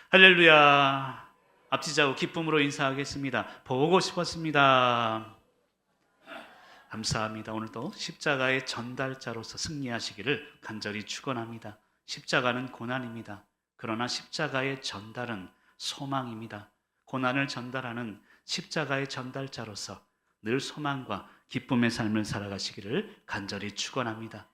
할렐루야. 앞지자고 기쁨으로 인사하겠습니다. 보고 싶었습니다. 감사합니다. 오늘도 십자가의 전달자로서 승리하시기를 간절히 축원합니다. 십자가는 고난입니다. 그러나 십자가의 전달은 소망입니다. 고난을 전달하는 십자가의 전달자로서 늘 소망과 기쁨의 삶을 살아가시기를 간절히 축원합니다.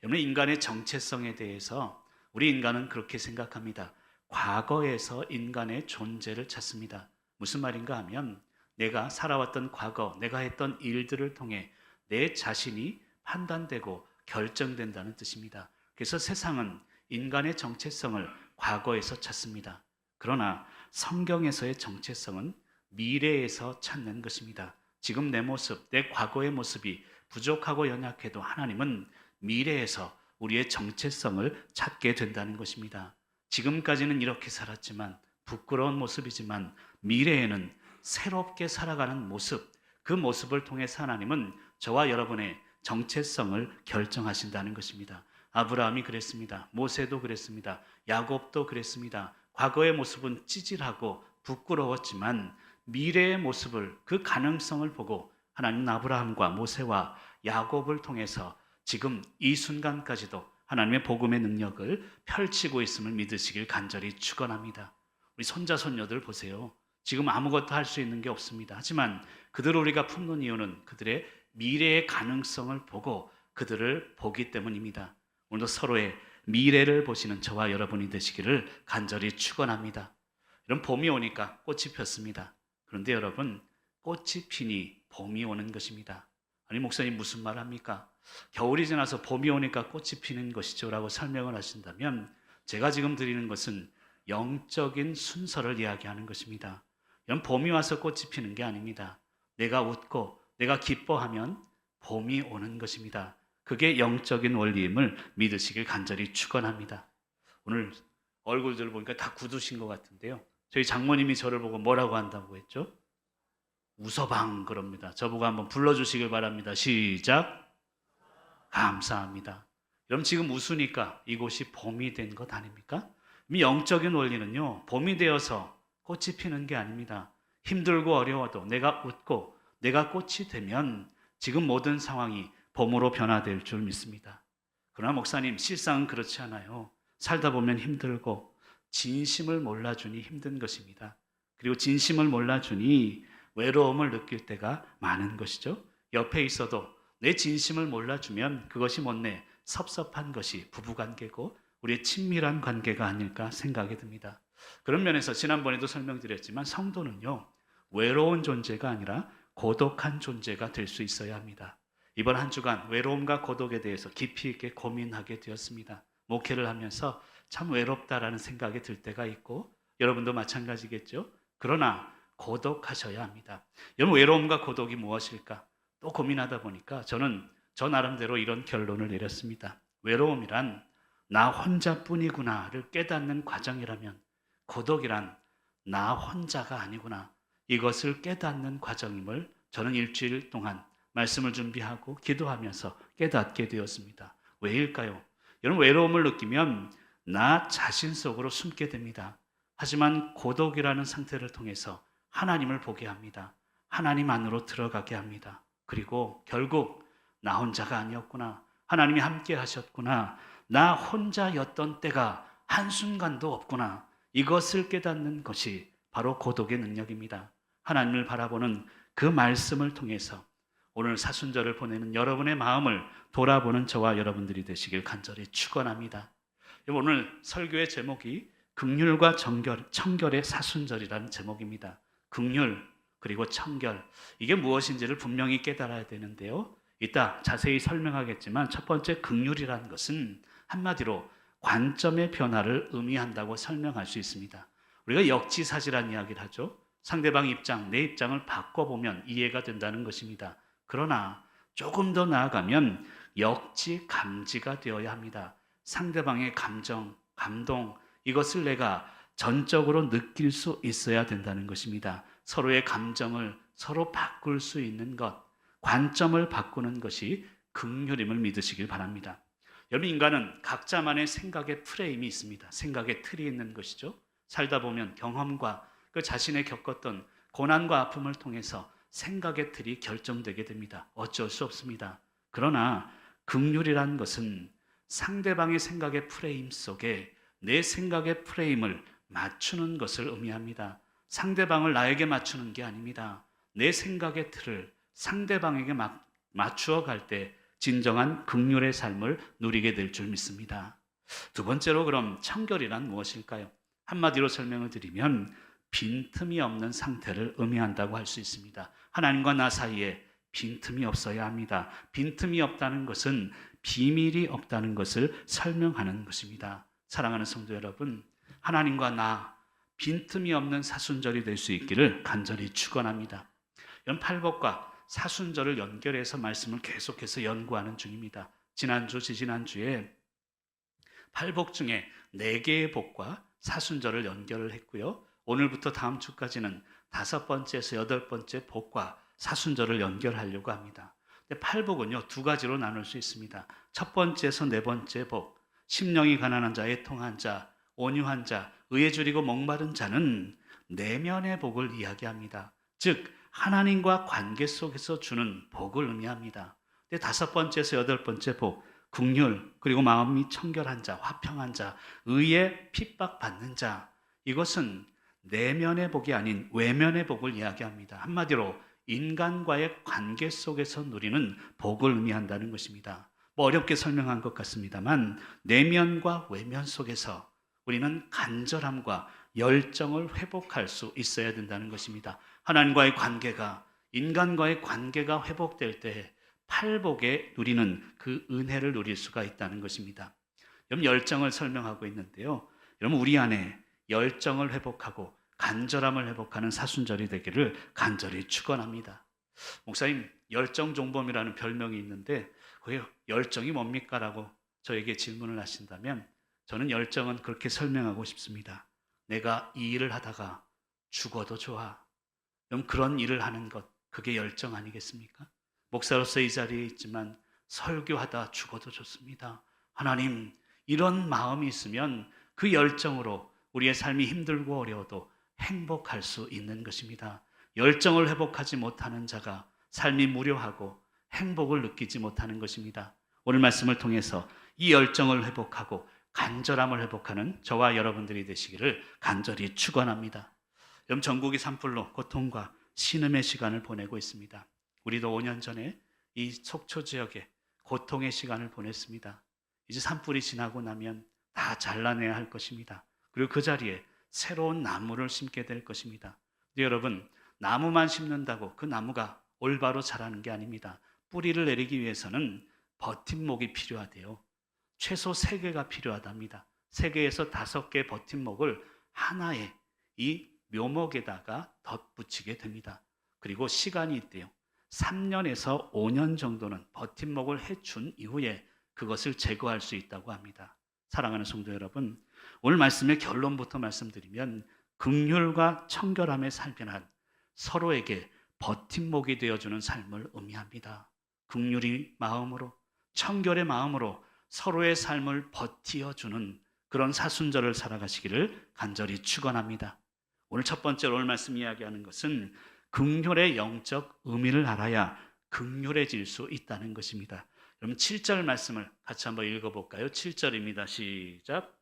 여러분, 인간의 정체성에 대해서 우리 인간은 그렇게 생각합니다. 과거에서 인간의 존재를 찾습니다. 무슨 말인가 하면 내가 살아왔던 과거, 내가 했던 일들을 통해 내 자신이 판단되고 결정된다는 뜻입니다. 그래서 세상은 인간의 정체성을 과거에서 찾습니다. 그러나 성경에서의 정체성은 미래에서 찾는 것입니다. 지금 내 모습, 내 과거의 모습이 부족하고 연약해도 하나님은 미래에서 우리의 정체성을 찾게 된다는 것입니다. 지금까지는 이렇게 살았지만 부끄러운 모습이지만 미래에는 새롭게 살아가는 모습, 그 모습을 통해서 하나님은 저와 여러분의 정체성을 결정하신다는 것입니다. 아브라함이 그랬습니다. 모세도 그랬습니다. 야곱도 그랬습니다. 과거의 모습은 찌질하고 부끄러웠지만 미래의 모습을, 그 가능성을 보고 하나님은 아브라함과 모세와 야곱을 통해서 지금 이 순간까지도 하나님의 복음의 능력을 펼치고 있음을 믿으시길 간절히 축원합니다. 우리 손자 손녀들 보세요. 지금 아무것도 할 수 있는 게 없습니다. 하지만 그들을 우리가 품는 이유는 그들의 미래의 가능성을 보고 그들을 보기 때문입니다. 오늘도 서로의 미래를 보시는 저와 여러분이 되시기를 간절히 축원합니다. 이런 봄이 오니까 꽃이 폈습니다. 그런데 여러분, 꽃이 피니 봄이 오는 것입니다. 아니, 목사님 무슨 말 합니까? 겨울이 지나서 봄이 오니까 꽃이 피는 것이죠 라고 설명을 하신다면 제가 지금 드리는 것은 영적인 순서를 이야기하는 것입니다. 이런 봄이 와서 꽃이 피는 게 아닙니다. 내가 웃고 내가 기뻐하면 봄이 오는 것입니다. 그게 영적인 원리임을 믿으시길 간절히 축원합니다. 오늘 얼굴들 보니까 다 굳으신 것 같은데요. 저희 장모님이 저를 보고 뭐라고 한다고 했죠? 웃어방 그럽니다. 저보고 한번 불러주시길 바랍니다. 시작. 감사합니다. 여러분, 지금 웃으니까 이곳이 봄이 된 것 아닙니까? 영적인 원리는요, 봄이 되어서 꽃이 피는 게 아닙니다. 힘들고 어려워도 내가 웃고 내가 꽃이 되면 지금 모든 상황이 봄으로 변화될 줄 믿습니다. 그러나 목사님, 실상은 그렇지 않아요. 살다 보면 힘들고 진심을 몰라주니 힘든 것입니다. 그리고 진심을 몰라주니 외로움을 느낄 때가 많은 것이죠. 옆에 있어도 내 진심을 몰라주면 그것이 못내 섭섭한 것이 부부관계고 우리의 친밀한 관계가 아닐까 생각이 듭니다. 그런 면에서 지난번에도 설명드렸지만 성도는요, 외로운 존재가 아니라 고독한 존재가 될 수 있어야 합니다. 이번 한 주간 외로움과 고독에 대해서 깊이 있게 고민하게 되었습니다. 목회를 하면서 참 외롭다라는 생각이 들 때가 있고 여러분도 마찬가지겠죠. 그러나 고독하셔야 합니다. 여러분, 외로움과 고독이 무엇일까? 또 고민하다 보니까 저는 저 나름대로 이런 결론을 내렸습니다. 외로움이란 나 혼자뿐이구나를 깨닫는 과정이라면 고독이란 나 혼자가 아니구나, 이것을 깨닫는 과정임을 저는 일주일 동안 말씀을 준비하고 기도하면서 깨닫게 되었습니다. 왜일까요? 여러분, 외로움을 느끼면 나 자신 속으로 숨게 됩니다. 하지만 고독이라는 상태를 통해서 하나님을 보게 합니다. 하나님 안으로 들어가게 합니다. 그리고 결국 나 혼자가 아니었구나, 하나님이 함께 하셨구나, 나 혼자였던 때가 한순간도 없구나, 이것을 깨닫는 것이 바로 고독의 능력입니다. 하나님을 바라보는 그 말씀을 통해서 오늘 사순절을 보내는 여러분의 마음을 돌아보는 저와 여러분들이 되시길 간절히 축원합니다. 오늘 설교의 제목이 긍휼과 청결의 사순절이라는 제목입니다. 긍휼 그리고 청결, 이게 무엇인지를 분명히 깨달아야 되는데요, 이따 자세히 설명하겠지만 첫 번째 긍휼이라는 것은 한마디로 관점의 변화를 의미한다고 설명할 수 있습니다. 우리가 역지사지란 이야기를 하죠. 상대방 입장, 내 입장을 바꿔보면 이해가 된다는 것입니다. 그러나 조금 더 나아가면 역지감지가 되어야 합니다. 상대방의 감정, 감동, 이것을 내가 전적으로 느낄 수 있어야 된다는 것입니다. 서로의 감정을 서로 바꿀 수 있는 것, 관점을 바꾸는 것이 긍휼임을 믿으시길 바랍니다. 여러분, 인간은 각자만의 생각의 프레임이 있습니다. 생각의 틀이 있는 것이죠. 살다 보면 경험과 그 자신의 겪었던 고난과 아픔을 통해서 생각의 틀이 결정되게 됩니다. 어쩔 수 없습니다. 그러나 긍휼이란 것은 상대방의 생각의 프레임 속에 내 생각의 프레임을 맞추는 것을 의미합니다. 상대방을 나에게 맞추는 게 아닙니다. 내 생각의 틀을 상대방에게 맞추어 갈 때 진정한 긍휼의 삶을 누리게 될 줄 믿습니다. 두 번째로 그럼 청결이란 무엇일까요? 한마디로 설명을 드리면 빈틈이 없는 상태를 의미한다고 할 수 있습니다. 하나님과 나 사이에 빈틈이 없어야 합니다. 빈틈이 없다는 것은 비밀이 없다는 것을 설명하는 것입니다. 사랑하는 성도 여러분, 하나님과 나 빈틈이 없는 사순절이 될 수 있기를 간절히 축원합니다. 이런 팔복과 사순절을 연결해서 말씀을 계속해서 연구하는 중입니다. 지난주, 지지난주에 팔복 중에 4개의 복과 사순절을 연결을 했고요. 오늘부터 다음 주까지는 5번째에서 8번째 복과 사순절을 연결하려고 합니다. 근데 팔복은요, 2가지로 나눌 수 있습니다. 첫 번째에서 4번째 복, 심령이 가난한 자, 애통한 자, 온유한 자, 의에 줄이고 목마른 자는 내면의 복을 이야기합니다. 즉 하나님과 관계 속에서 주는 복을 의미합니다. 근데 5번째에서 8번째 복, 긍휼, 그리고 마음이 청결한 자, 화평한 자, 의에 핍박받는 자, 이것은 내면의 복이 아닌 외면의 복을 이야기합니다. 한마디로 인간과의 관계 속에서 누리는 복을 의미한다는 것입니다. 어렵게 설명한 것 같습니다만 내면과 외면 속에서 우리는 간절함과 열정을 회복할 수 있어야 된다는 것입니다. 하나님과의 관계가, 인간과의 관계가 회복될 때 팔복에 누리는 그 은혜를 누릴 수가 있다는 것입니다. 여러분, 열정을 설명하고 있는데요. 여러분, 우리 안에 열정을 회복하고 간절함을 회복하는 사순절이 되기를 간절히 축원합니다. 목사님, 열정종범이라는 별명이 있는데 그 열정이 뭡니까? 라고 저에게 질문을 하신다면 저는 열정은 그렇게 설명하고 싶습니다. 내가 이 일을 하다가 죽어도 좋아. 그럼 그런 일을 하는 것, 그게 열정 아니겠습니까? 목사로서 이 자리에 있지만 설교하다 죽어도 좋습니다. 하나님, 이런 마음이 있으면 그 열정으로 우리의 삶이 힘들고 어려워도 행복할 수 있는 것입니다. 열정을 회복하지 못하는 자가 삶이 무료하고 행복을 느끼지 못하는 것입니다. 오늘 말씀을 통해서 이 열정을 회복하고 간절함을 회복하는 저와 여러분들이 되시기를 간절히 축원합니다. 여러분, 전국이 산불로 고통과 신음의 시간을 보내고 있습니다. 우리도 5년 전에 이 속초 지역에 고통의 시간을 보냈습니다. 이제 산불이 지나고 나면 다 잘라내야 할 것입니다. 그리고 그 자리에 새로운 나무를 심게 될 것입니다. 근데 여러분, 나무만 심는다고 그 나무가 올바로 자라는 게 아닙니다. 뿌리를 내리기 위해서는 버팀목이 필요하대요. 최소 3개가 필요하답니다. 3개에서 5개 버팀목을 하나의 이 묘목에다가 덧붙이게 됩니다. 그리고 시간이 있대요. 3년에서 5년 정도는 버팀목을 해준 이후에 그것을 제거할 수 있다고 합니다. 사랑하는 성도 여러분, 오늘 말씀의 결론부터 말씀드리면 긍휼과 청결함의 삶이란 서로에게 버팀목이 되어주는 삶을 의미합니다. 긍휼이 마음으로, 청결의 마음으로 서로의 삶을 버티어주는 그런 사순절을 살아가시기를 간절히 축원합니다. 오늘 첫 번째로 오늘 말씀 이야기하는 것은 긍휼의 영적 의미를 알아야 긍휼해질 수 있다는 것입니다. 그럼 7절 말씀을 같이 한번 읽어볼까요? 7절입니다. 시작.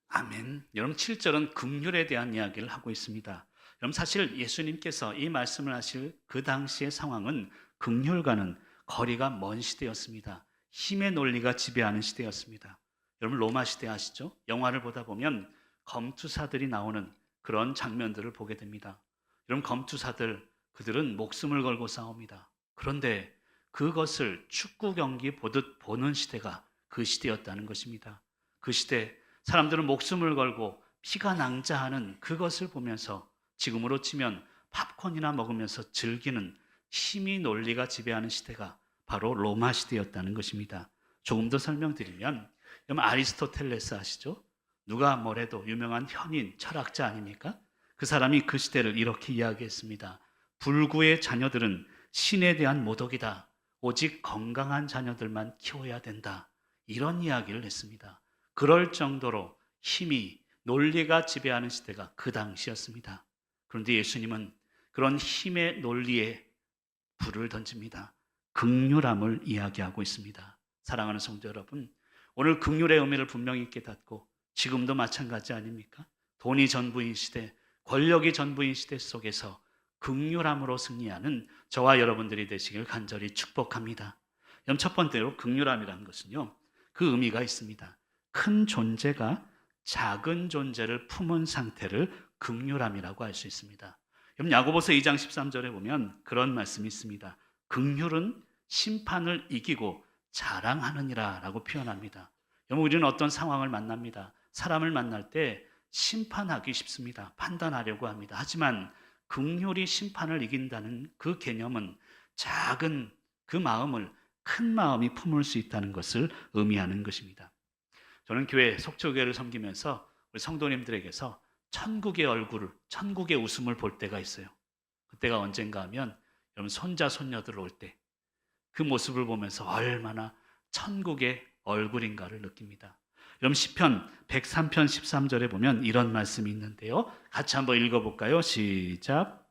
아멘. 여러분, 7절은 긍휼에 대한 이야기를 하고 있습니다. 여러분, 사실 예수님께서 이 말씀을 하실 그 당시의 상황은 긍휼과는 거리가 먼 시대였습니다. 힘의 논리가 지배하는 시대였습니다. 여러분, 로마 시대 아시죠? 영화를 보다 보면 검투사들이 나오는 그런 장면들을 보게 됩니다. 여러분, 검투사들, 그들은 목숨을 걸고 싸웁니다. 그런데 그것을 축구 경기 보듯 보는 시대가 그 시대였다는 것입니다. 그 시대 사람들은 목숨을 걸고 피가 낭자하는 그것을 보면서 지금으로 치면 팝콘이나 먹으면서 즐기는 힘의 논리가 지배하는 시대가 바로 로마 시대였다는 것입니다. 조금 더 설명드리면, 여러분 아리스토텔레스 아시죠? 누가 뭐래도 유명한 현인 철학자 아닙니까? 그 사람이 그 시대를 이렇게 이야기했습니다. 불구의 자녀들은 신에 대한 모독이다. 오직 건강한 자녀들만 키워야 된다. 이런 이야기를 했습니다. 그럴 정도로 힘이, 논리가 지배하는 시대가 그 당시였습니다. 그런데 예수님은 그런 힘의 논리에 불을 던집니다. 긍휼함을 이야기하고 있습니다. 사랑하는 성도 여러분, 오늘 긍휼의 의미를 분명히 깨닫고 지금도 마찬가지 아닙니까? 돈이 전부인 시대, 권력이 전부인 시대 속에서 긍휼함으로 승리하는 저와 여러분들이 되시길 간절히 축복합니다. 첫 번째로 긍휼함이라는 것은요, 그 의미가 있습니다. 큰 존재가 작은 존재를 품은 상태를 긍휼함이라고 할 수 있습니다. 야고보서 2장 13절에 보면 그런 말씀이 있습니다. 긍휼은 심판을 이기고 자랑하느니라 라고 표현합니다. 우리는 어떤 상황을 만납니다. 사람을 만날 때 심판하기 쉽습니다. 판단하려고 합니다. 하지만 긍휼이 심판을 이긴다는 그 개념은 작은 그 마음을 큰 마음이 품을 수 있다는 것을 의미하는 것입니다. 저는 교회, 속초교회를 섬기면서 우리 성도님들에게서 천국의 얼굴을, 천국의 웃음을 볼 때가 있어요. 그때가 언젠가 하면 여러분 손자, 손녀들 올 때 그 모습을 보면서 얼마나 천국의 얼굴인가를 느낍니다. 여러분 시편 103편 13절에 보면 이런 말씀이 있는데요. 같이 한번 읽어볼까요? 시작.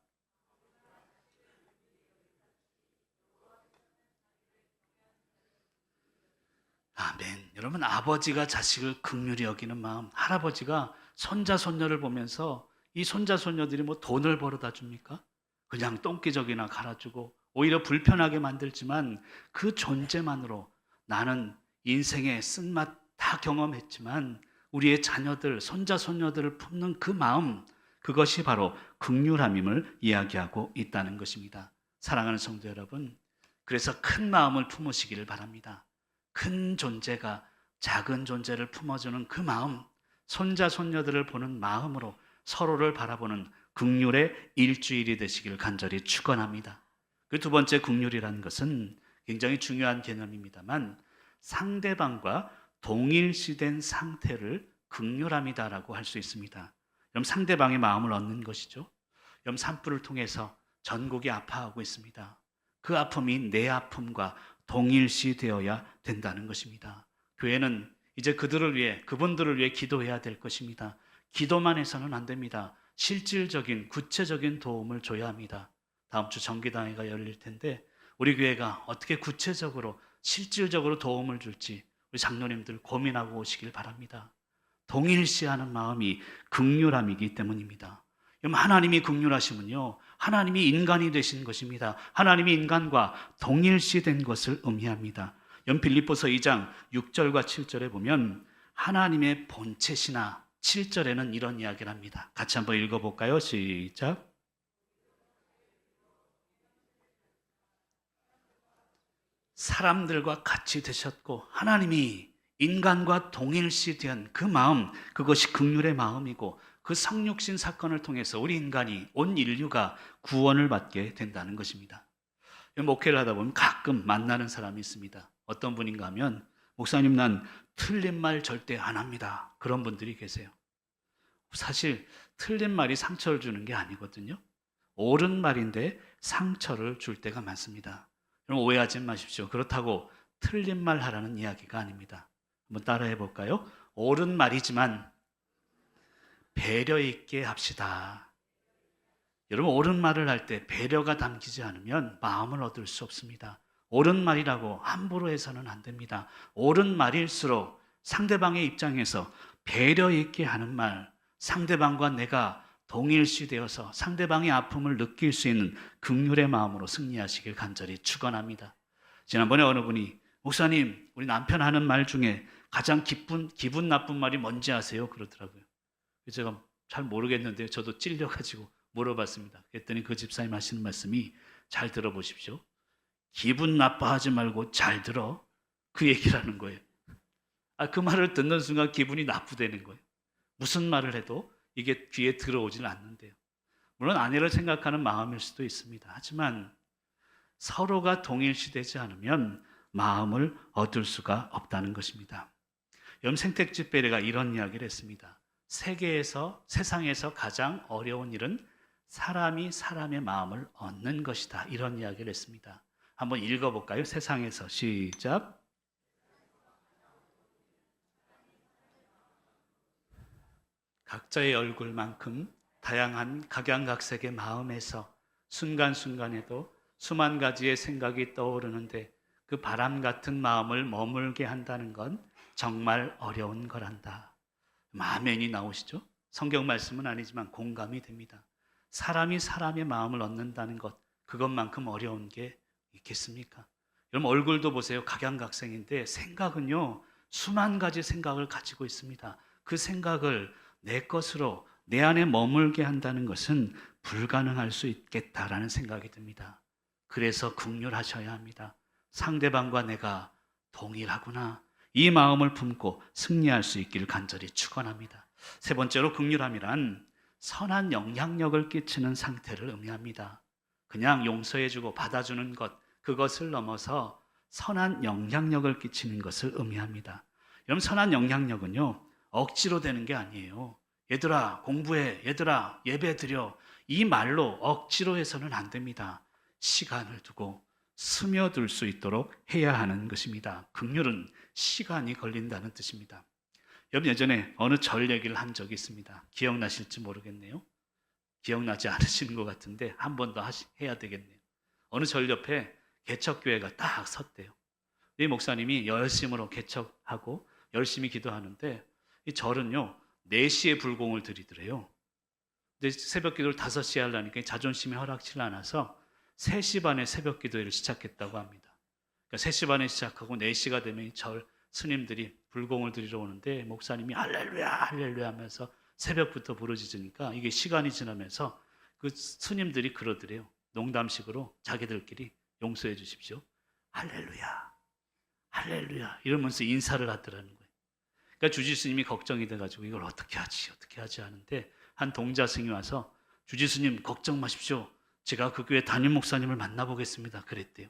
아멘. 여러분 아버지가 자식을 긍휼히 여기는 마음, 할아버지가 손자, 손녀를 보면서 이 손자, 손녀들이 뭐 돈을 벌어다 줍니까? 그냥 똥기저귀나 갈아주고 오히려 불편하게 만들지만 그 존재만으로 나는 인생의 쓴맛 다 경험했지만 우리의 자녀들, 손자, 손녀들을 품는 그 마음, 그것이 바로 긍휼함임을 이야기하고 있다는 것입니다. 사랑하는 성도 여러분, 그래서 큰 마음을 품으시기를 바랍니다. 큰 존재가 작은 존재를 품어주는 그 마음, 손자, 손녀들을 보는 마음으로 서로를 바라보는 긍휼의 일주일이 되시길 간절히 축원합니다. 그 두 번째 긍휼이라는 것은 굉장히 중요한 개념입니다만 상대방과 동일시된 상태를 긍휼함이다라고 할 수 있습니다. 그럼 상대방의 마음을 얻는 것이죠. 그럼 산불을 통해서 전국이 아파하고 있습니다. 그 아픔이 내 아픔과 동일시되어야 된다는 것입니다. 교회는 이제 그들을 위해, 그분들을 위해 기도해야 될 것입니다. 기도만 해서는 안 됩니다. 실질적인 구체적인 도움을 줘야 합니다. 다음 주 정기당회가 열릴 텐데 우리 교회가 어떻게 구체적으로 실질적으로 도움을 줄지 우리 장로님들 고민하고 오시길 바랍니다. 동일시하는 마음이 긍휼함이기 때문입니다. 하나님이 긍휼하시면요, 하나님이 인간이 되신 것입니다. 하나님이 인간과 동일시된 것을 의미합니다. 빌립보서 2장 6절과 7절에 보면 하나님의 본체시나 7절에는 이런 이야기를 합니다. 같이 한번 읽어볼까요? 시작. 사람들과 같이 되셨고 하나님이 인간과 동일시된 그 마음, 그것이 긍휼의 마음이고 그 성육신 사건을 통해서 우리 인간이, 온 인류가 구원을 받게 된다는 것입니다. 목회를 하다 보면 가끔 만나는 사람이 있습니다. 어떤 분인가 하면 목사님 난 틀린 말 절대 안 합니다. 그런 분들이 계세요. 사실 틀린 말이 상처를 주는 게 아니거든요. 옳은 말인데 상처를 줄 때가 많습니다. 여러분 오해하지 마십시오. 그렇다고 틀린 말 하라는 이야기가 아닙니다. 한번 따라해 볼까요? 옳은 말이지만 배려 있게 합시다. 여러분 옳은 말을 할 때 배려가 담기지 않으면 마음을 얻을 수 없습니다. 옳은 말이라고 함부로 해서는 안 됩니다. 옳은 말일수록 상대방의 입장에서 배려 있게 하는 말, 상대방과 내가 동일시되어서 상대방의 아픔을 느낄 수 있는 긍휼의 마음으로 승리하시길 간절히 축원합니다. 지난번에 어느 분이 목사님 우리 남편 하는 말 중에 가장 기분 나쁜 말이 뭔지 아세요? 그러더라고요. 제가 잘 모르겠는데요. 저도 찔려가지고 물어봤습니다. 그랬더니 그 집사님 하시는 말씀이 잘 들어보십시오. 기분 나빠하지 말고 잘 들어. 그 얘기를 하는 거예요. 그 말을 듣는 순간 기분이 나쁘다는 거예요. 무슨 말을 해도 이게 귀에 들어오질 않는데요. 물론 아내를 생각하는 마음일 수도 있습니다. 하지만 서로가 동일시되지 않으면 마음을 얻을 수가 없다는 것입니다. 생택집배례가 이런 이야기를 했습니다. 세상에서 가장 어려운 일은 사람이 사람의 마음을 얻는 것이다. 이런 이야기를 했습니다. 한번 읽어볼까요? 세상에서 시작. 각자의 얼굴만큼 다양한 각양각색의 마음에서 순간순간에도 수만 가지의 생각이 떠오르는데 그 바람 같은 마음을 머물게 한다는 건 정말 어려운 거란다. 아멘이 나오시죠? 성경 말씀은 아니지만 공감이 됩니다. 사람이 사람의 마음을 얻는다는 것, 그것만큼 어려운 게 있겠습니까? 여러분 얼굴도 보세요. 각양각색인데 생각은요, 수만 가지 생각을 가지고 있습니다. 그 생각을 내 것으로 내 안에 머물게 한다는 것은 불가능할 수 있겠다라는 생각이 듭니다. 그래서 긍휼하셔야 합니다. 상대방과 내가 동일하구나. 이 마음을 품고 승리할 수 있기를 간절히 축원합니다. 세 번째로 긍휼함이란 선한 영향력을 끼치는 상태를 의미합니다. 그냥 용서해주고 받아주는 것, 그것을 넘어서 선한 영향력을 끼치는 것을 의미합니다. 여러분 선한 영향력은요, 억지로 되는 게 아니에요. 얘들아 공부해, 얘들아 예배 드려, 이 말로 억지로 해서는 안 됩니다. 시간을 두고 스며들 수 있도록 해야 하는 것입니다. 긍휼은 시간이 걸린다는 뜻입니다. 여러분 예전에 어느 절 얘기를 한 적이 있습니다. 기억나실지 모르겠네요. 기억나지 않으시는 것 같은데 한 번 더 해야 되겠네요. 어느 절 옆에 개척교회가 딱 섰대요. 이 목사님이 열심으로 개척하고 열심히 기도하는데 이 절은요 4시에 불공을 드리더래요. 근데 새벽 기도를 5시에 하려니까 자존심이 허락치 않아서 3시 반에 새벽 기도회를 시작했다고 합니다. 그러니까 3시 반에 시작하고 4시가 되면 절 스님들이 불공을 드리러 오는데 목사님이 할렐루야 할렐루야 하면서 새벽부터 부르짖으니까 이게 시간이 지나면서 그 스님들이 그러더래요. 농담식으로 자기들끼리 용서해 주십시오. 할렐루야 할렐루야 이러면서 인사를 하더라는 거예요. 그러니까 주지스님이 걱정이 돼가지고 이걸 어떻게 하지 하는데 한 동자승이 와서 주지스님 걱정 마십시오. 제가 그 교회 담임 목사님을 만나보겠습니다. 그랬대요.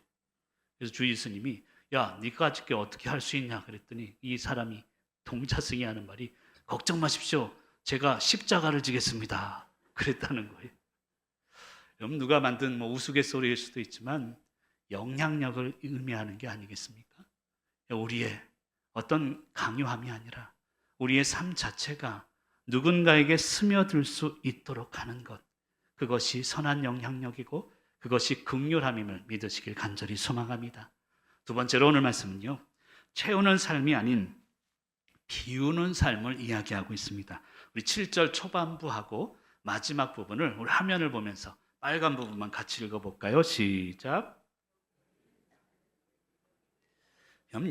그래서 주지스님이 야 네가 그게 어떻게 할 수 있냐 그랬더니 이 사람이 동자승이 하는 말이 걱정 마십시오. 제가 십자가를 지겠습니다. 그랬다는 거예요. 여러분 누가 만든 우스갯소리일 수도 있지만 영향력을 의미하는 게 아니겠습니까? 우리의 어떤 강요함이 아니라 우리의 삶 자체가 누군가에게 스며들 수 있도록 하는 것, 그것이 선한 영향력이고 그것이 긍휼함임을 믿으시길 간절히 소망합니다. 두 번째로 오늘 말씀은요, 채우는 삶이 아닌 비우는 삶을 이야기하고 있습니다. 우리 7절 초반부하고 마지막 부분을 우리 화면을 보면서 빨간 부분만 같이 읽어볼까요? 시작.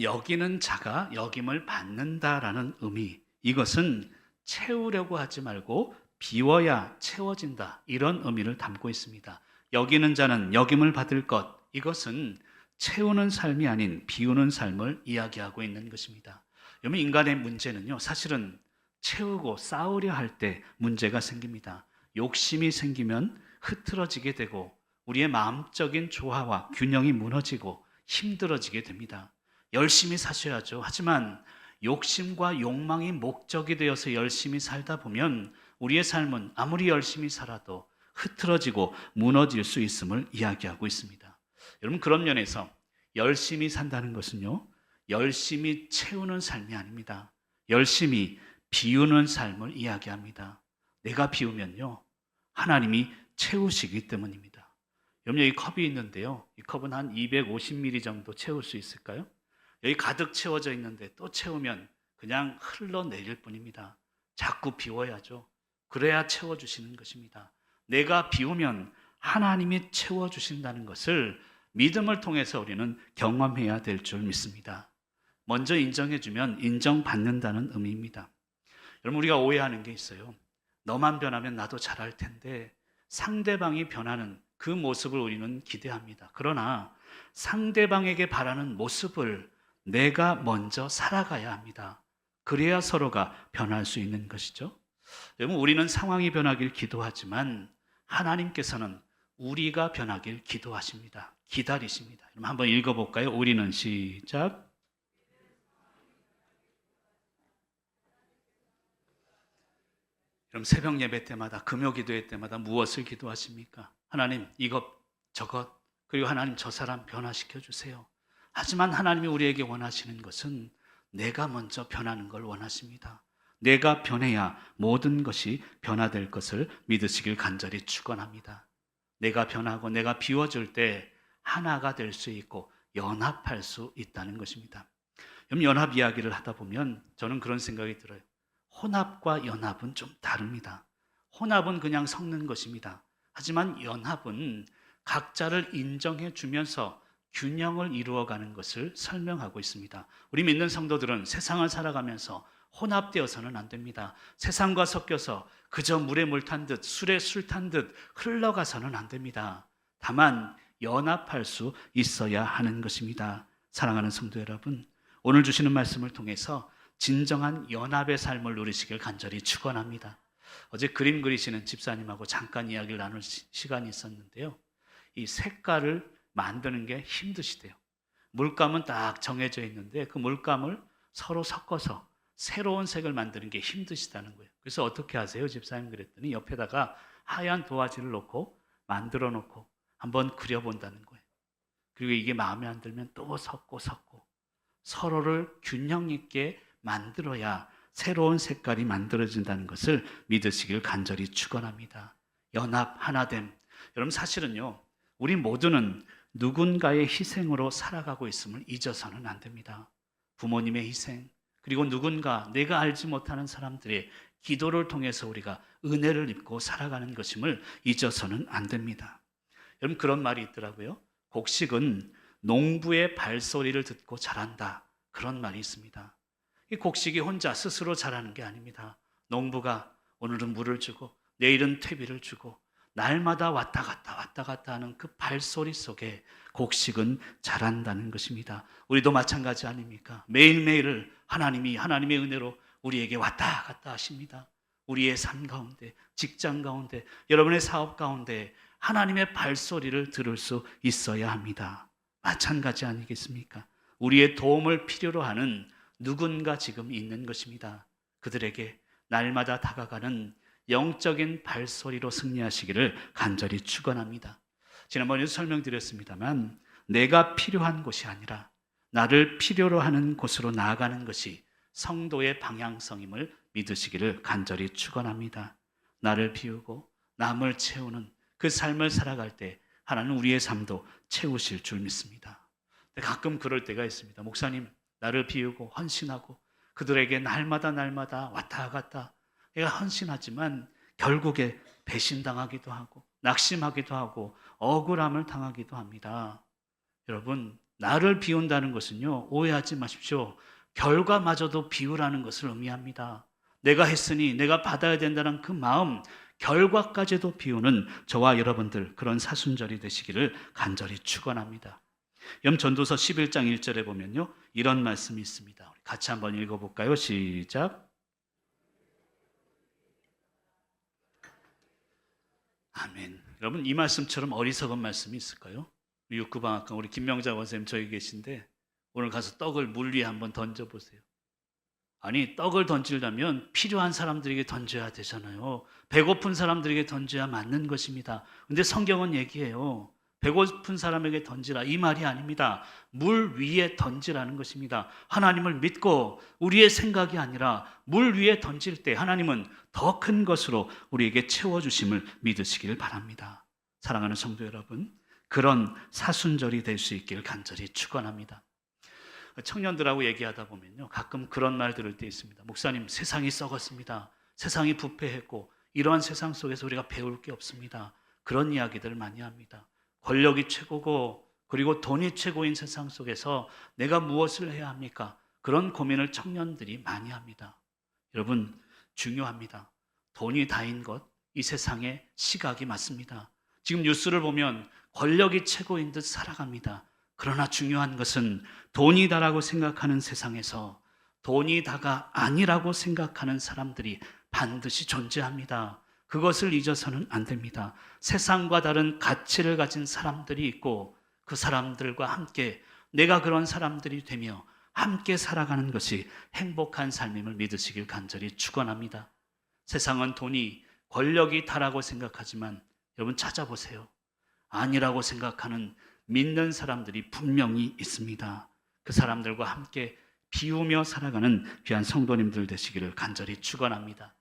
여기는 자가 여김을 받는다라는 의미, 이것은 채우려고 하지 말고 비워야 채워진다, 이런 의미를 담고 있습니다. 여기는 자는 여김을 받을 것, 이것은 채우는 삶이 아닌 비우는 삶을 이야기하고 있는 것입니다. 여러분 인간의 문제는요, 사실은 채우고 쌓으려 할 때 문제가 생깁니다. 욕심이 생기면 흐트러지게 되고 우리의 마음적인 조화와 균형이 무너지고 힘들어지게 됩니다. 열심히 사셔야죠. 하지만 욕심과 욕망이 목적이 되어서 열심히 살다 보면 우리의 삶은 아무리 열심히 살아도 흐트러지고 무너질 수 있음을 이야기하고 있습니다. 여러분 그런 면에서 열심히 산다는 것은요, 열심히 채우는 삶이 아닙니다. 열심히 비우는 삶을 이야기합니다. 내가 비우면요, 하나님이 채우시기 때문입니다. 여러분 여기 컵이 있는데요, 이 컵은 한 250ml 정도 채울 수 있을까요? 여기 가득 채워져 있는데 또 채우면 그냥 흘러내릴 뿐입니다. 자꾸 비워야죠. 그래야 채워주시는 것입니다. 내가 비우면 하나님이 채워주신다는 것을 믿음을 통해서 우리는 경험해야 될 줄 믿습니다. 먼저 인정해주면 인정받는다는 의미입니다. 여러분 우리가 오해하는 게 있어요. 너만 변하면 나도 잘할 텐데 상대방이 변하는 그 모습을 우리는 기대합니다. 그러나 상대방에게 바라는 모습을 내가 먼저 살아가야 합니다. 그래야 서로가 변할 수 있는 것이죠. 여러분 우리는 상황이 변하길 기도하지만 하나님께서는 우리가 변하길 기도하십니다. 기다리십니다. 그럼 한번 읽어볼까요? 우리는 시작. 그럼 새벽 예배 때마다 금요 기도회 때마다 무엇을 기도하십니까? 하나님 이것 저것, 그리고 하나님 저 사람 변화시켜 주세요. 하지만 하나님이 우리에게 원하시는 것은 내가 먼저 변하는 걸 원하십니다. 내가 변해야 모든 것이 변화될 것을 믿으시길 간절히 축원합니다. 내가 변하고 내가 비워질 때 하나가 될 수 있고 연합할 수 있다는 것입니다. 연합 이야기를 하다 보면 저는 그런 생각이 들어요. 혼합과 연합은 좀 다릅니다. 혼합은 그냥 섞는 것입니다. 하지만 연합은 각자를 인정해 주면서 균형을 이루어가는 것을 설명하고 있습니다. 우리 믿는 성도들은 세상을 살아가면서 혼합되어서는 안 됩니다. 세상과 섞여서 그저 물에 물 탄 듯 술에 술 탄 듯 흘러가서는 안 됩니다. 다만 연합할 수 있어야 하는 것입니다. 사랑하는 성도 여러분, 오늘 주시는 말씀을 통해서 진정한 연합의 삶을 누리시길 간절히 축원합니다. 어제 그림 그리시는 집사님하고 잠깐 이야기를 나눌 시간이 있었는데요. 이 색깔을 만드는 게 힘드시대요. 물감은 딱 정해져 있는데 그 물감을 서로 섞어서 새로운 색을 만드는 게 힘드시다는 거예요. 그래서 어떻게 하세요? 집사님 그랬더니 옆에다가 하얀 도화지를 놓고 만들어 놓고 한번 그려본다는 거예요. 그리고 이게 마음에 안 들면 또 섞고 서로를 균형 있게 만들어야 새로운 색깔이 만들어진다는 것을 믿으시길 간절히 축원합니다. 연합, 하나됨. 여러분 사실은요, 우리 모두는 누군가의 희생으로 살아가고 있음을 잊어서는 안 됩니다. 부모님의 희생, 그리고 누군가 내가 알지 못하는 사람들의 기도를 통해서 우리가 은혜를 입고 살아가는 것임을 잊어서는 안 됩니다. 여러분 그런 말이 있더라고요. 곡식은 농부의 발소리를 듣고 자란다. 그런 말이 있습니다. 이 곡식이 혼자 스스로 자라는 게 아닙니다. 농부가 오늘은 물을 주고 내일은 퇴비를 주고 날마다 왔다 갔다 하는 그 발소리 속에 곡식은 자란다는 것입니다. 우리도 마찬가지 아닙니까? 매일매일을 하나님의 은혜로 우리에게 왔다 갔다 하십니다. 우리의 삶 가운데, 직장 가운데, 여러분의 사업 가운데 하나님의 발소리를 들을 수 있어야 합니다. 마찬가지 아니겠습니까? 우리의 도움을 필요로 하는 누군가 지금 있는 것입니다. 그들에게 날마다 다가가는 영적인 발소리로 승리하시기를 간절히 축원합니다. 지난번에도 설명드렸습니다만 내가 필요한 곳이 아니라 나를 필요로 하는 곳으로 나아가는 것이 성도의 방향성임을 믿으시기를 간절히 축원합니다. 나를 비우고 남을 채우는 그 삶을 살아갈 때 하나님 우리의 삶도 채우실 줄 믿습니다. 가끔 그럴 때가 있습니다. 목사님, 나를 비우고 헌신하고 그들에게 날마다 왔다 갔다 내가 헌신하지만 결국에 배신당하기도 하고 낙심하기도 하고 억울함을 당하기도 합니다. 여러분, 나를 비운다는 것은요, 오해하지 마십시오. 결과마저도 비우라는 것을 의미합니다. 내가 했으니 내가 받아야 된다는 그 마음, 결과까지도 비우는 저와 여러분들 그런 사순절이 되시기를 간절히 축원합니다. 전도서 11장 1절에 보면요, 이런 말씀이 있습니다. 같이 한번 읽어볼까요? 시작. 아멘. 여러분 이 말씀처럼 어리석은 말씀이 있을까요? 육구방학관 우리 김명자 원생님 저기 계신데 오늘 가서 떡을 물 위에 한번 던져보세요. 아니 떡을 던지려면 필요한 사람들에게 던져야 되잖아요. 배고픈 사람들에게 던져야 맞는 것입니다. 근데 성경은 얘기해요. 배고픈 사람에게 던지라 이 말이 아닙니다. 물 위에 던지라는 것입니다. 하나님을 믿고 우리의 생각이 아니라 물 위에 던질 때 하나님은 더 큰 것으로 우리에게 채워주심을 믿으시길 바랍니다. 사랑하는 성도 여러분, 그런 사순절이 될 수 있기를 간절히 축원합니다. 청년들하고 얘기하다 보면요, 가끔 그런 말 들을 때 있습니다. 목사님, 세상이 썩었습니다. 세상이 부패했고 이러한 세상 속에서 우리가 배울 게 없습니다. 그런 이야기들을 많이 합니다. 권력이 최고고 그리고 돈이 최고인 세상 속에서 내가 무엇을 해야 합니까? 그런 고민을 청년들이 많이 합니다. 여러분, 중요합니다. 돈이 다인 것, 이 세상의 시각이 맞습니다. 지금 뉴스를 보면 권력이 최고인 듯 살아갑니다. 그러나 중요한 것은 돈이 다라고 생각하는 세상에서 돈이 다가 아니라고 생각하는 사람들이 반드시 존재합니다. 그것을 잊어서는 안 됩니다. 세상과 다른 가치를 가진 사람들이 있고 그 사람들과 함께 내가 그런 사람들이 되며 함께 살아가는 것이 행복한 삶임을 믿으시길 간절히 축원합니다. 세상은 돈이 권력이 다라고 생각하지만 여러분 찾아보세요. 아니라고 생각하는 믿는 사람들이 분명히 있습니다. 그 사람들과 함께 비우며 살아가는 귀한 성도님들 되시기를 간절히 축원합니다.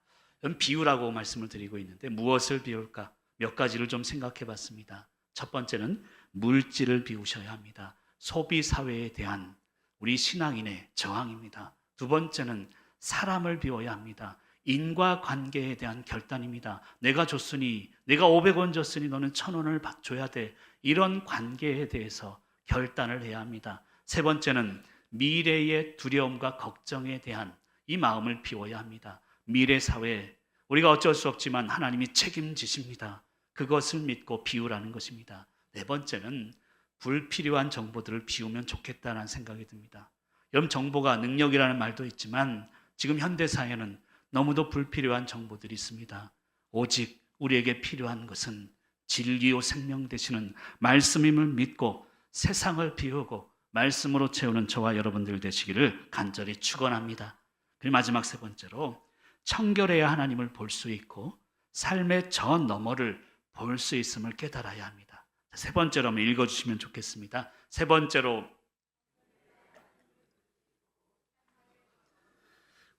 비우라고 말씀을 드리고 있는데 무엇을 비울까? 몇 가지를 좀 생각해 봤습니다. 첫 번째는 물질을 비우셔야 합니다. 소비 사회에 대한 우리 신앙인의 저항입니다. 두 번째는 사람을 비워야 합니다. 인과관계에 대한 결단입니다. 내가 줬으니, 내가 500원 줬으니 너는 1,000원을 줘야 돼. 이런 관계에 대해서 결단을 해야 합니다. 세 번째는 미래의 두려움과 걱정에 대한 이 마음을 비워야 합니다. 미래 사회, 우리가 어쩔 수 없지만 하나님이 책임지십니다. 그것을 믿고 비우라는 것입니다. 네 번째는 불필요한 정보들을 비우면 좋겠다는 생각이 듭니다. 여러분, 정보가 능력이라는 말도 있지만 지금 현대사회는 너무도 불필요한 정보들이 있습니다. 오직 우리에게 필요한 것은 진리요 생명 되시는 말씀임을 믿고 세상을 비우고 말씀으로 채우는 저와 여러분들 되시기를 간절히 축원합니다. 그리고 마지막 세 번째로 청결해야 하나님을 볼 수 있고 삶의 저 너머를 볼 수 있음을 깨달아야 합니다. 세 번째로 한번 읽어주시면 좋겠습니다. 세 번째로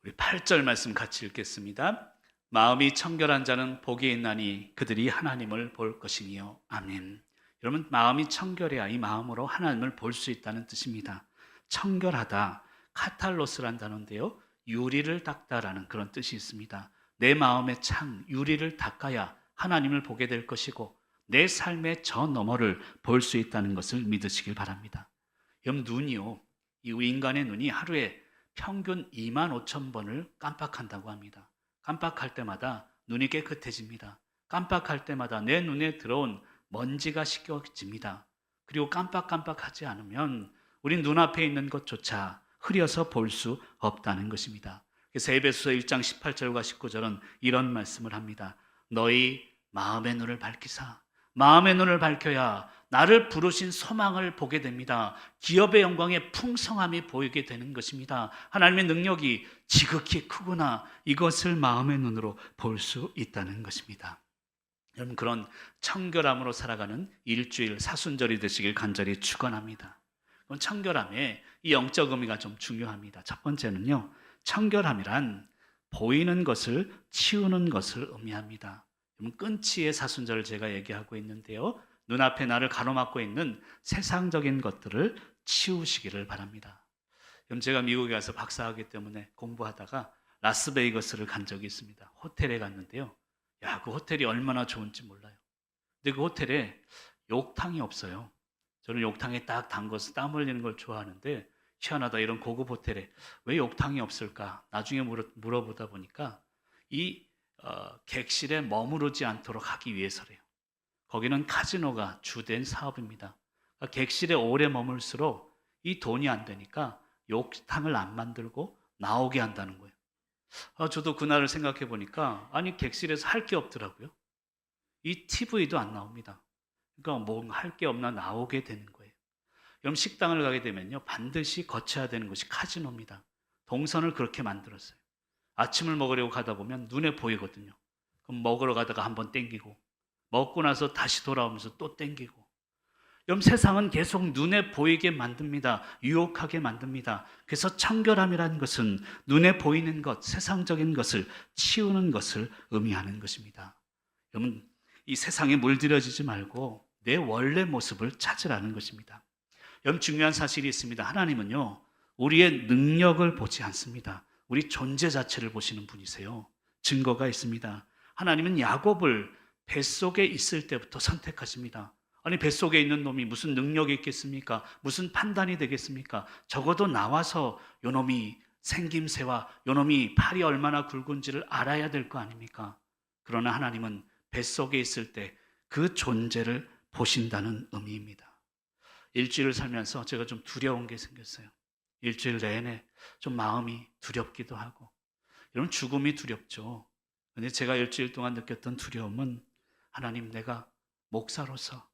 우리 8절 말씀 같이 읽겠습니다. 마음이 청결한 자는 복이 있나니 그들이 하나님을 볼 것이니요. 아멘. 여러분, 마음이 청결해야 이 마음으로 하나님을 볼 수 있다는 뜻입니다. 청결하다, 카탈로스란 단어인데요, 유리를 닦다라는 그런 뜻이 있습니다. 내 마음의 창, 유리를 닦아야 하나님을 보게 될 것이고 내 삶의 저 너머를 볼 수 있다는 것을 믿으시길 바랍니다. 여러분, 눈이요, 이 인간의 눈이 하루에 평균 25,000번을 깜빡한다고 합니다. 깜빡할 때마다 눈이 깨끗해집니다. 깜빡할 때마다 내 눈에 들어온 먼지가 씻겨집니다. 그리고 깜빡깜빡하지 않으면 우리 눈앞에 있는 것조차 흐려서 볼 수 없다는 것입니다. 그래서 에베소서 1장 18절과 19절은 이런 말씀을 합니다. 너희 마음의 눈을 밝히사. 마음의 눈을 밝혀야 나를 부르신 소망을 보게 됩니다. 기업의 영광의 풍성함이 보이게 되는 것입니다. 하나님의 능력이 지극히 크구나, 이것을 마음의 눈으로 볼 수 있다는 것입니다. 여러분, 그런 청결함으로 살아가는 일주일 사순절이 되시길 간절히 축원합니다. 청결함에 이 영적 의미가 좀 중요합니다. 첫 번째는요, 청결함이란 보이는 것을 치우는 것을 의미합니다. 끈치의 사순절을 제가 얘기하고 있는데요, 눈앞에 나를 가로막고 있는 세상적인 것들을 치우시기를 바랍니다. 제가 미국에 가서 박사하기 때문에 공부하다가 라스베이거스를 간 적이 있습니다. 호텔에 갔는데요, 야, 그 호텔이 얼마나 좋은지 몰라요. 근데 그 호텔에 욕탕이 없어요. 저는 욕탕에 딱 담궈서 땀 흘리는 걸 좋아하는데 희한하다, 이런 고급 호텔에 왜 욕탕이 없을까? 나중에 물어보다 보니까 이 객실에 머무르지 않도록 하기 위해서래요. 거기는 카지노가 주된 사업입니다. 그러니까 객실에 오래 머물수록 이 돈이 안 되니까 욕탕을 안 만들고 나오게 한다는 거예요. 저도 그날을 생각해 보니까 아니, 객실에서 할 게 없더라고요. 이 TV도 안 나옵니다. 그러니까 뭐 할 게 없나 나오게 되는 거예요. 그럼 식당을 가게 되면요, 반드시 거쳐야 되는 것이 카지노입니다. 동선을 그렇게 만들었어요. 아침을 먹으려고 가다 보면 눈에 보이거든요. 그럼 먹으러 가다가 한번 땡기고, 먹고 나서 다시 돌아오면서 또 땡기고. 여러분, 세상은 계속 눈에 보이게 만듭니다. 유혹하게 만듭니다. 그래서 청결함이라는 것은 눈에 보이는 것, 세상적인 것을 치우는 것을 의미하는 것입니다. 여러분, 이 세상에 물들여지지 말고 내 원래 모습을 찾으라는 것입니다. 여러분, 중요한 사실이 있습니다. 하나님은요, 우리의 능력을 보지 않습니다. 우리 존재 자체를 보시는 분이세요. 증거가 있습니다. 하나님은 야곱을 뱃속에 있을 때부터 선택하십니다. 아니, 뱃속에 있는 놈이 무슨 능력이 있겠습니까? 무슨 판단이 되겠습니까? 적어도 나와서 요놈이 생김새와 요놈이 팔이 얼마나 굵은지를 알아야 될 거 아닙니까? 그러나 하나님은 뱃속에 있을 때 그 존재를 보신다는 의미입니다. 일주일을 살면서 제가 좀 두려운 게 생겼어요. 일주일 내내 좀 마음이 두렵기도 하고. 여러분, 죽음이 두렵죠. 근데 제가 일주일 동안 느꼈던 두려움은, 하나님, 내가 목사로서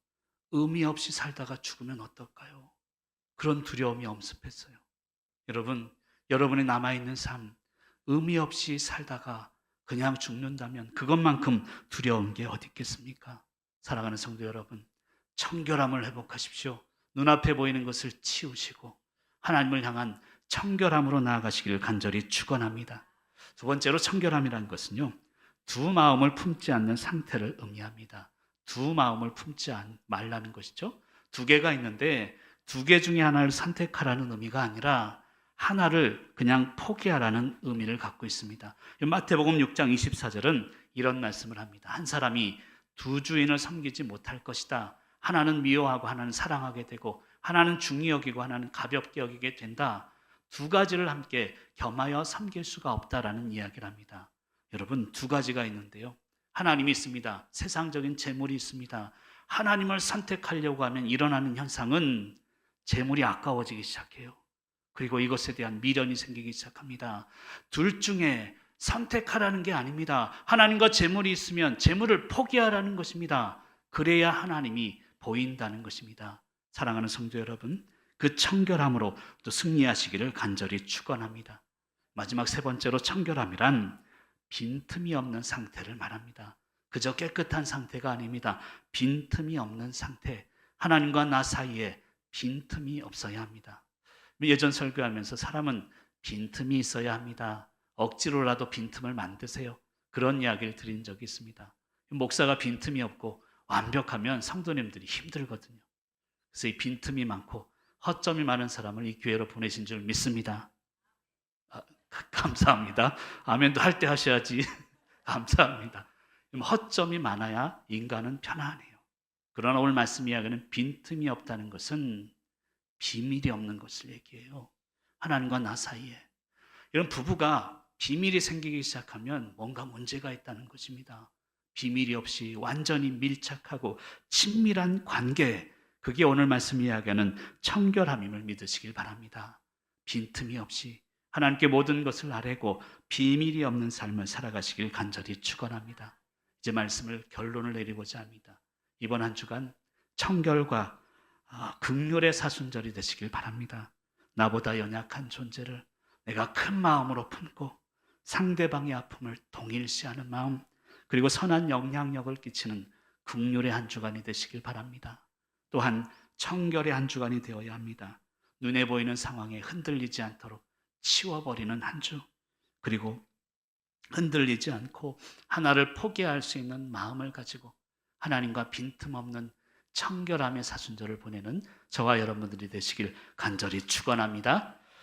의미 없이 살다가 죽으면 어떨까요? 그런 두려움이 엄습했어요. 여러분, 여러분의 남아있는 삶, 의미 없이 살다가 그냥 죽는다면 그것만큼 두려운 게 어디 있겠습니까? 사랑하는 성도 여러분, 청결함을 회복하십시오. 눈앞에 보이는 것을 치우시고 하나님을 향한 청결함으로 나아가시기를 간절히 축원합니다. 두 번째로 청결함이라는 것은요, 두 마음을 품지 않는 상태를 의미합니다. 두 마음을 품지 말라는 것이죠. 두 개가 있는데 두 개 중에 하나를 선택하라는 의미가 아니라 하나를 그냥 포기하라는 의미를 갖고 있습니다. 마태복음 6장 24절은 이런 말씀을 합니다. 한 사람이 두 주인을 섬기지 못할 것이다. 하나는 미워하고 하나는 사랑하게 되고 하나는 중히 여기고 하나는 가볍게 여기게 된다. 두 가지를 함께 겸하여 섬길 수가 없다라는 이야기를 합니다. 여러분, 두 가지가 있는데요. 하나님이 있습니다. 세상적인 재물이 있습니다. 하나님을 선택하려고 하면 일어나는 현상은 재물이 아까워지기 시작해요. 그리고 이것에 대한 미련이 생기기 시작합니다. 둘 중에 선택하라는 게 아닙니다. 하나님과 재물이 있으면 재물을 포기하라는 것입니다. 그래야 하나님이 보인다는 것입니다. 사랑하는 성도 여러분, 그 청결함으로 또 승리하시기를 간절히 축원합니다. 마지막 세 번째로 청결함이란 빈틈이 없는 상태를 말합니다. 그저 깨끗한 상태가 아닙니다. 빈틈이 없는 상태. 하나님과 나 사이에 빈틈이 없어야 합니다. 예전 설교하면서 사람은 빈틈이 있어야 합니다. 억지로라도 빈틈을 만드세요. 그런 이야기를 드린 적이 있습니다. 목사가 빈틈이 없고 완벽하면 성도님들이 힘들거든요. 그래서 이 빈틈이 많고 허점이 많은 사람을 이 교회로 보내신 줄 믿습니다. 감사합니다. 아멘도 할 때 하셔야지. 감사합니다. 허점이 많아야 인간은 편안해요. 그러나 오늘 말씀 이야기는 빈틈이 없다는 것은 비밀이 없는 것을 얘기해요. 하나님과 나 사이에. 이런 부부가 비밀이 생기기 시작하면 뭔가 문제가 있다는 것입니다. 비밀이 없이 완전히 밀착하고 친밀한 관계, 그게 오늘 말씀 이야기하는 청결함임을 믿으시길 바랍니다. 빈틈이 없이 하나님께 모든 것을 아뢰고 비밀이 없는 삶을 살아가시길 간절히 축원합니다. 이제 말씀을 결론을 내리고자 합니다. 이번 한 주간 청결과 긍휼의 사순절이 되시길 바랍니다. 나보다 연약한 존재를 내가 큰 마음으로 품고 상대방의 아픔을 동일시하는 마음, 그리고 선한 영향력을 끼치는 긍휼의 한 주간이 되시길 바랍니다. 또한 청결의 한 주간이 되어야 합니다. 눈에 보이는 상황에 흔들리지 않도록 치워버리는 한 주, 그리고 흔들리지 않고 하나를 포기할 수 있는 마음을 가지고 하나님과 빈틈없는 청결함의 사순절을 보내는 저와 여러분들이 되시길 간절히 축원합니다.